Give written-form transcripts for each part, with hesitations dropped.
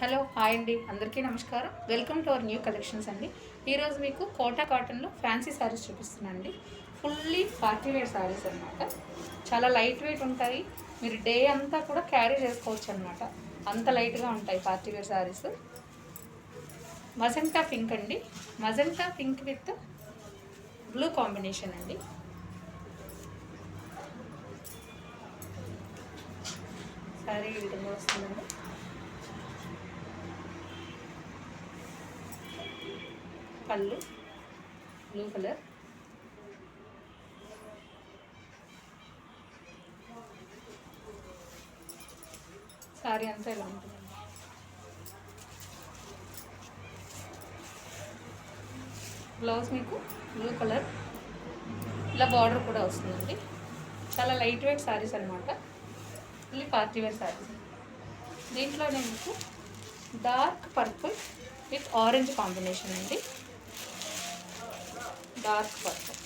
Hello hi అండి, అందరికీ నమస్కారం. Welcome to our new collections అండి. ఈరోజు మీకు కోటా కాటన్లో ఫ్యాన్సీ శారీస్ చూపిస్తున్నాను అండి. ఫుల్లీ పార్టీ వేర్ శారీస్ అనమాట. చాలా లైట్ వెయిట్ ఉంటాయి. మీరు డే అంతా కూడా క్యారీ చేసుకోవచ్చు అనమాట. అంత లైట్గా ఉంటాయి party wear saris. Magenta pink అండి. Magenta pink with blue combination అండి. శారీ ఈ విధంగా వస్తుందండి. పళ్ళు బ్లూ కలర్, సారీ అంతా ఇలా ఉంటుందండి. బ్లౌజ్ మీకు బ్లూ కలర్, ఇలా బార్డర్ కూడా వస్తుందండి. చాలా లైట్ వెయిట్ శారీస్ అనమాట. Fully party wear sarees. దీంట్లోనే మీకు dark purple with orange combination అండి. డార్క్ పర్పుల్,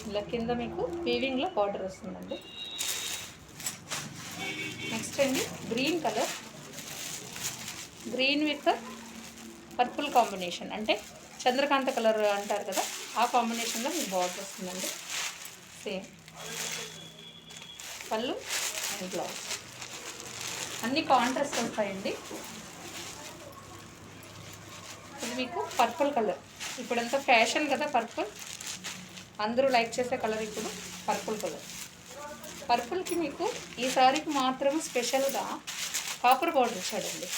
ఇలా కింద మీకు వీవింగ్లో బార్డర్ వస్తుందండి. నెక్స్ట్ అండి green colour, green with purple combination, అంటే చంద్రకాంత కలర్ అంటారు కదా, ఆ కాంబినేషన్లో మీకు బార్డర్ వస్తుందండి. సేమ్ పళ్ళు అండ్ బ్లౌజ్ అన్నీ కాంట్రాస్ట్ వస్తాయండి. ఇది మీకు పర్పుల్ కలర్, ఇప్పుడంతా ఫ్యాషన్ కదా పర్పుల్, అందరూ లైక్ చేసే కలర్ ఇప్పుడు పర్పుల్ కలర్. పర్పుల్కి మీకు ఈ సారీకి మాత్రమే స్పెషల్గా కాపర్ బార్డర్ ఇచ్చాడండి.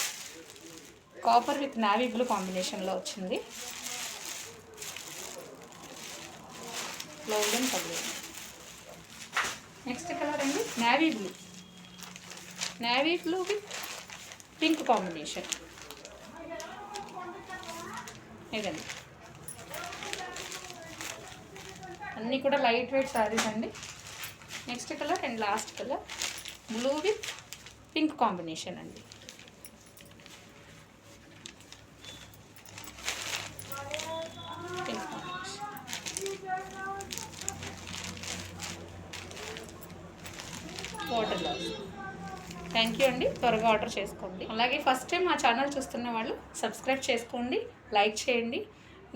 కాపర్ విత్ నావీ బ్లూ కాంబినేషన్లో వచ్చింది. బ్లౌజ్ అండ్ పళ్ళు. నెక్స్ట్ కలర్ అండి navy blue, navy blue with pink combination. ఇదండి, అన్నీ కూడా లైట్ వెయిట్ శారీస్ అండి. Next colour and last colour blue with pink combination అండి. Pink combination. వాటర్ బ్లౌజ్. థ్యాంక్ యూ అండి, త్వరగా ఆర్డర్ చేసుకోండి. అలాగే ఫస్ట్ టైం మా ఛానల్ చూస్తున్న వాళ్ళు సబ్స్క్రైబ్ చేసుకోండి, లైక్ చేయండి.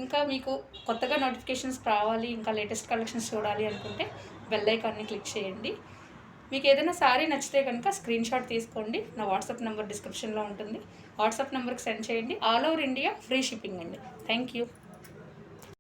ఇంకా మీకు కొత్తగా నోటిఫికేషన్స్ రావాలి, ఇంకా లేటెస్ట్ కలెక్షన్స్ చూడాలి అనుకుంటే బెల్ ఐకాన్ని క్లిక్ చేయండి. మీకు ఏదైనా శారీ నచ్చితే కనుక స్క్రీన్ షాట్ తీసుకోండి. నా వాట్సాప్ నెంబర్ డిస్క్రిప్షన్లో ఉంటుంది. వాట్సాప్ నెంబర్కి సెండ్ చేయండి. All over India free shipping అండి. Thank you.